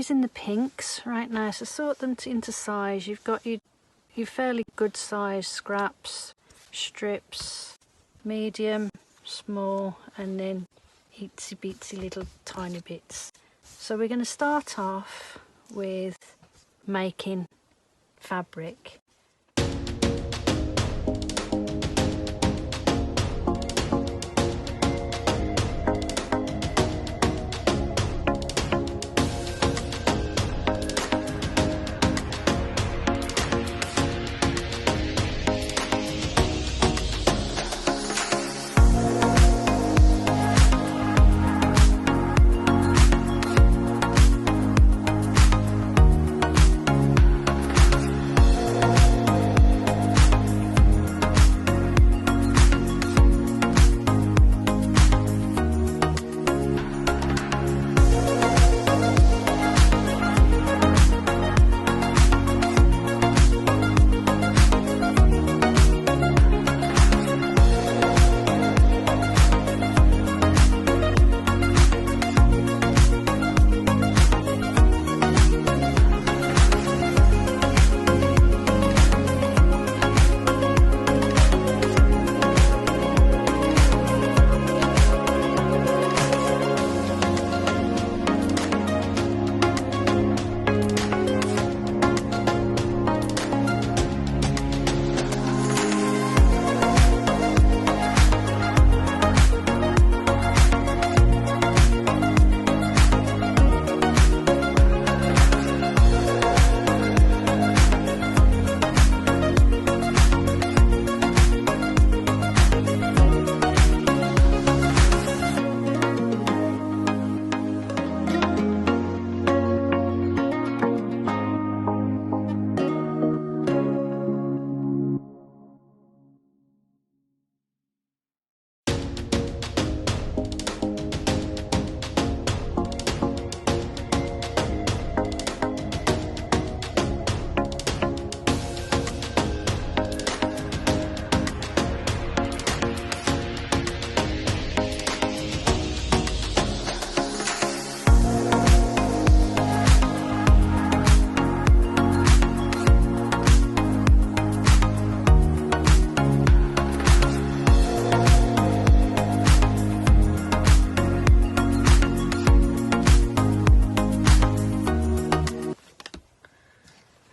using the pinks right now, so sort them into size. You've got your fairly good size scraps, strips, medium, small, and then itsy bitsy little tiny bits. So we're going to start off with making fabric.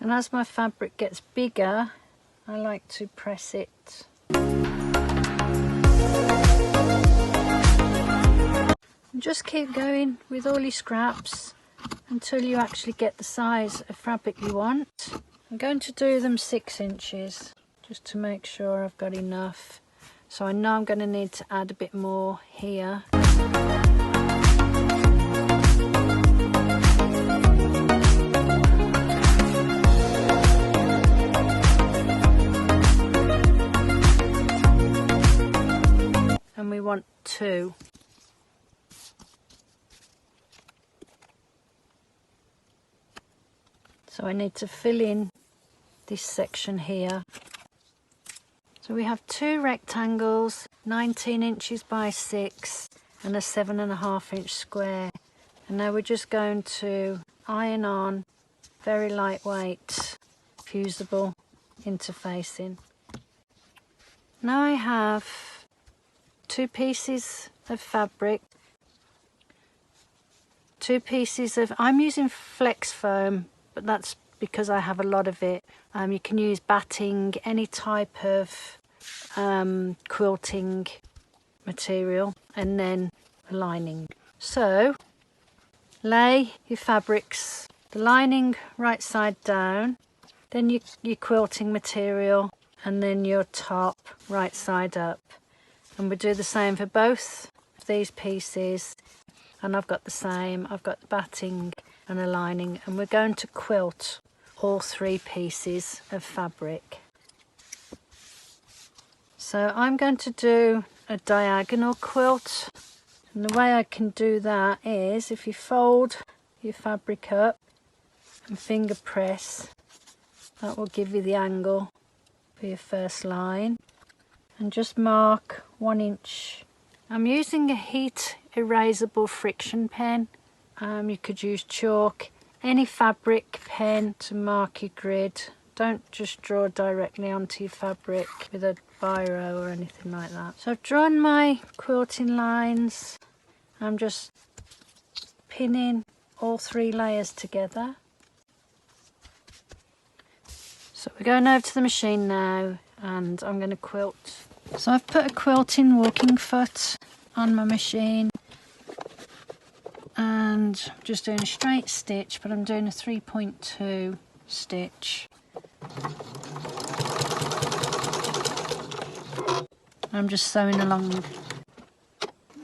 And as my fabric gets bigger, I like to press it. And just keep going with all your scraps until you actually get the size of fabric you want. I'm going to do them 6 inches just to make sure I've got enough. So I know I'm going to need to add a bit more here. And we want 2. So I need to fill in this section here. So we have 2 rectangles, 19 inches by 6 and a 7.5 inch square. And now we're just going to iron on very lightweight fusible interfacing. Now I have 2 pieces of fabric, 2 pieces of, I'm using flex foam, but that's because I have a lot of it. You can use batting, any type of quilting material, and then a lining. So lay your fabrics, the lining right side down, then your quilting material, and then your top right side up. And we do the same for both of these pieces. And I've got the same, I've got the batting and a lining, and we're going to quilt all 3 pieces of fabric. So I'm going to do a diagonal quilt, and the way I can do that is if you fold your fabric up and finger press, that will give you the angle for your first line. And just mark 1 inch. I'm using a heat erasable friction pen. You could use chalk, any fabric pen to mark your grid. Don't just draw directly onto your fabric with a biro or anything like that. So I've drawn my quilting lines. I'm just pinning all 3 layers together. So we're going over to the machine now and I'm going to quilt. So I've put a quilting walking foot on my machine and I'm just doing a straight stitch, but I'm doing a 3.2 stitch. I'm just sewing along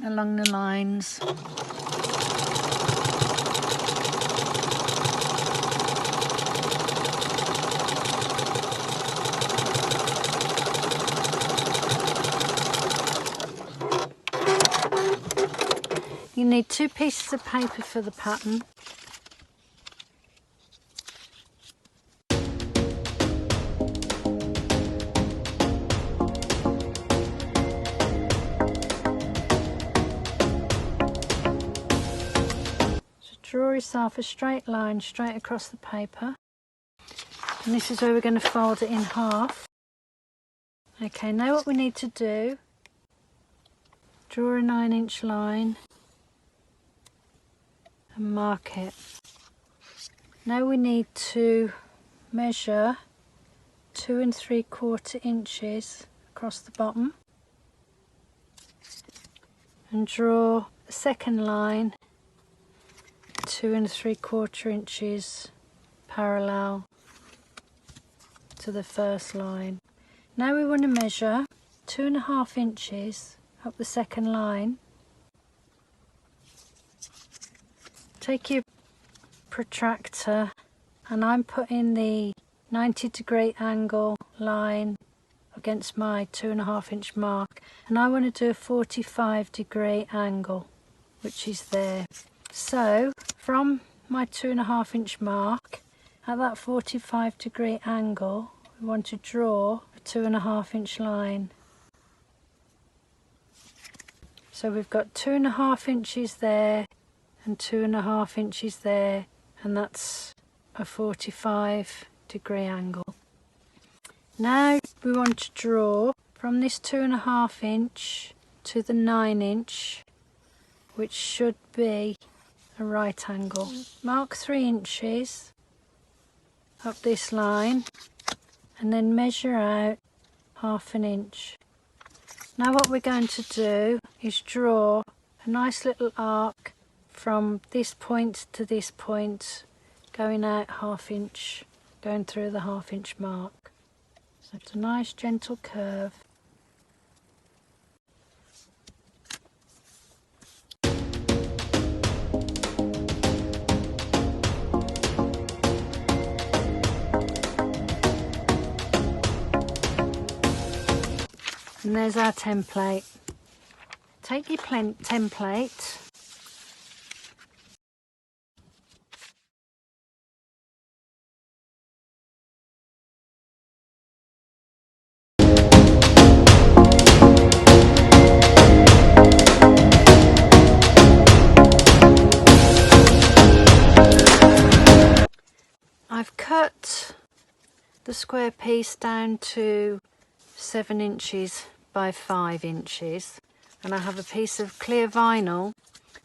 the lines. You need 2 pieces of paper for the pattern. So draw yourself a straight line straight across the paper. And this is where we're going to fold it in half. Okay, now what we need to do, draw a 9-inch line and mark it. Now we need to measure 2 3/4 inches across the bottom and draw a second line 2 3/4 inches parallel to the first line. Now we want to measure 2.5 inches up the second line. Take your protractor and I'm putting the 90-degree angle line against my 2.5 inch mark, and I want to do a 45-degree angle, which is there. So from my 2.5 inch mark at that 45-degree angle, we want to draw a 2.5 inch line. So we've got 2.5 inches there and 2.5 inches there, and that's a 45-degree angle. Now we want to draw from this 2.5 inch to the 9 inch, which should be a right angle. Mark 3 inches up this line and then measure out 1/2 inch. Now what we're going to do is draw a nice little arc from this point to this point, going out 1/2 inch, going through the 1/2 inch mark. So it's a nice gentle curve. And there's our template. Take your template I've cut the square piece down to 7 inches by 5 inches, and I have a piece of clear vinyl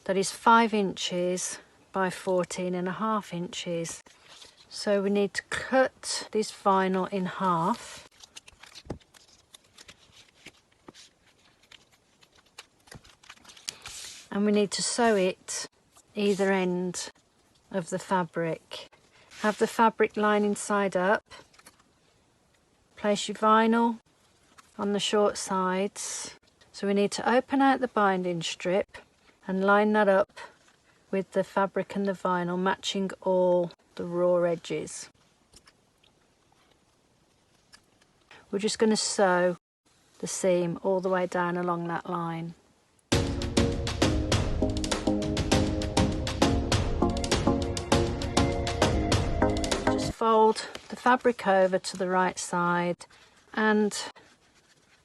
that is 5 inches by 14.5 inches. So we need to cut this vinyl in half. And we need to sew it either end of the fabric. Have the fabric lining side up. Place your vinyl on the short sides. So we need to open out the binding strip and line that up with the fabric and the vinyl, matching all the raw edges. We're just going to sew the seam all the way down along that line. Just fold the fabric over to the right side and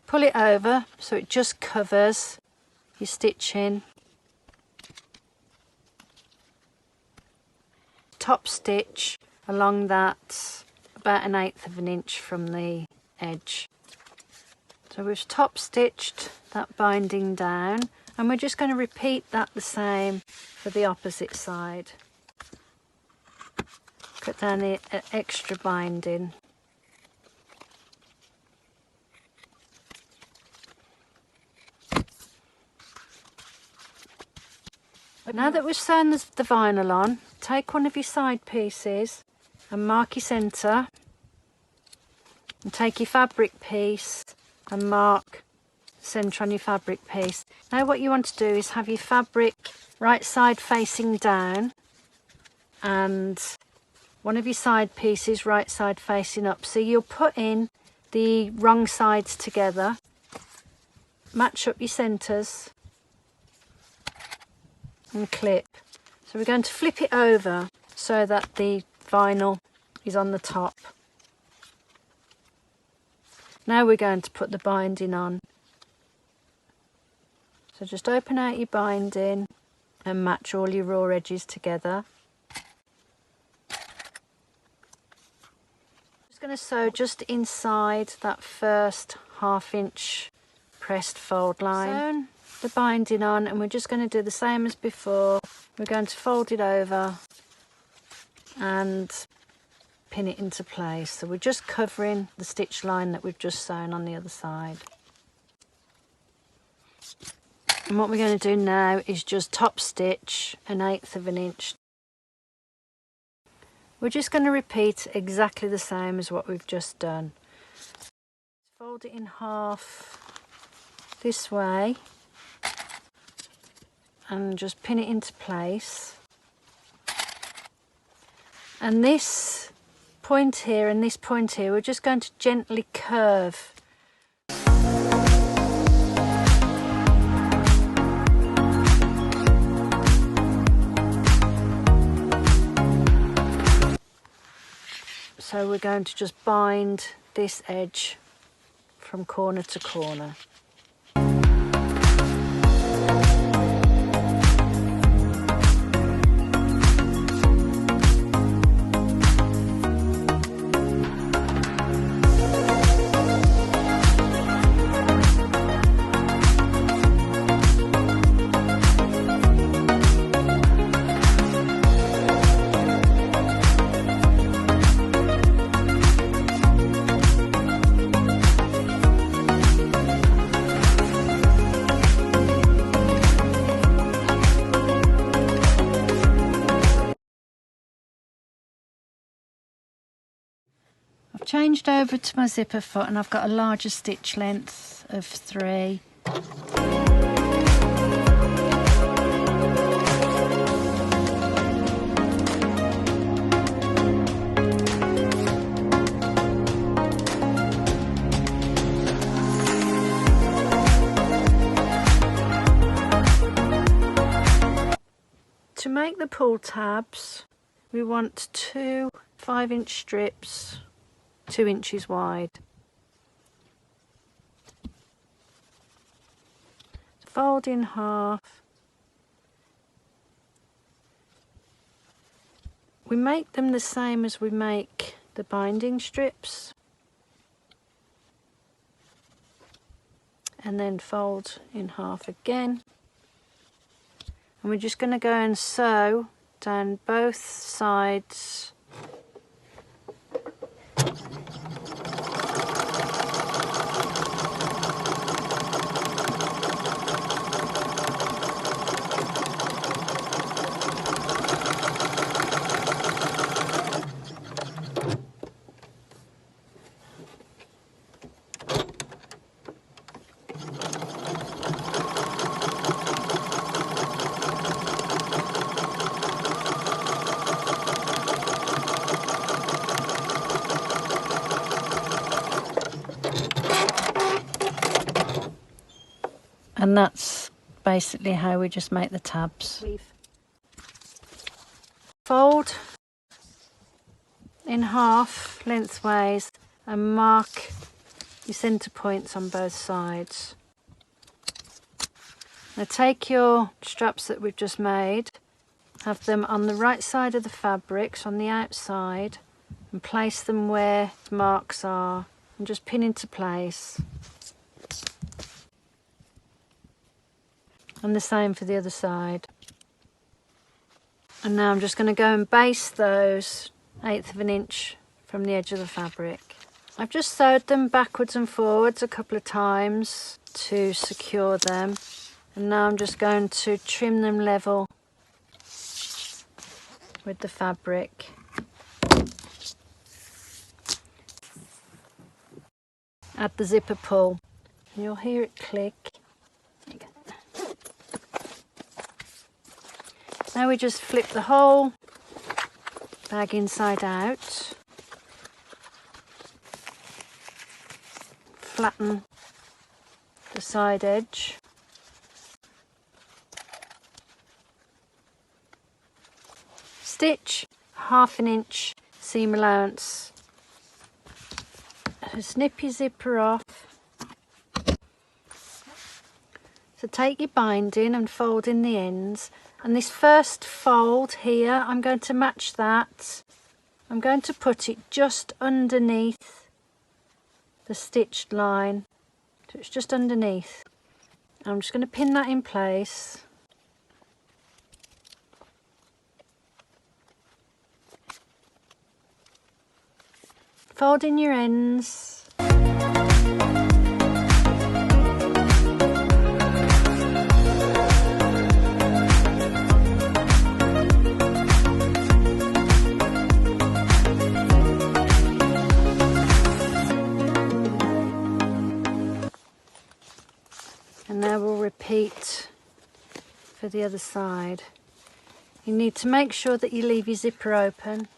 pull it over so it just covers your stitching. top stitch along that about 1/8 of an inch from the edge. So we've top stitched that binding down, and we're just going to repeat that the same for the opposite side. Cut down the extra binding. Now that we've sewn the vinyl on, take one of your side pieces and mark your centre, and take your fabric piece and mark centre on your fabric piece. Now what you want to do is have your fabric right side facing down and one of your side pieces right side facing up. So you'll put in the wrong sides together, match up your centres and clip. So we're going to flip it over so that the vinyl is on the top. Now we're going to put the binding on. So just open out your binding and match all your raw edges together. Just going to sew just inside that first 1/2 inch pressed fold line. Sewn the binding on, and we're just going to do the same as before. We're going to fold it over and pin it into place. So we're just covering the stitch line that we've just sewn on the other side. And what we're going to do now is just top stitch 1/8 of an inch. We're just going to repeat exactly the same as what we've just done. Fold it in half this way and just pin it into place. And this point here and this point here, we're just going to gently curve. So we're going to just bind this edge from corner to corner. I've changed over to my zipper foot and I've got a larger stitch length of 3. To make the pull tabs, we want 2 5-inch strips 2 inches wide. Fold in half. We make them the same as we make the binding strips, and then fold in half again. And we're just going to go and sew down both sides . And that's basically how we just make the tabs. Fold in half lengthways and mark your centre points on both sides. Now take your straps that we've just made have them on the right side of the fabrics, on the outside, and place them where the marks are and just pin into place. And the same for the other side. And now I'm just going to go and baste those 1/8 of an inch from the edge of the fabric. I've just sewed them backwards and forwards a couple of times to secure them, and now I'm just going to trim them level with the fabric. Add the zipper pull, and you'll hear it click. There you go. Now we just flip the whole bag inside out, flatten the side edge, stitch 1/2 an inch seam allowance, so snip your zipper off. So take your binding and fold in the ends, and this first fold here, I'm going to match that. I'm going to put it just underneath the stitched line, so it's just underneath. I'm just going to pin that in place. Fold in your ends. And now we'll repeat for the other side. You need to make sure that you leave your zipper open.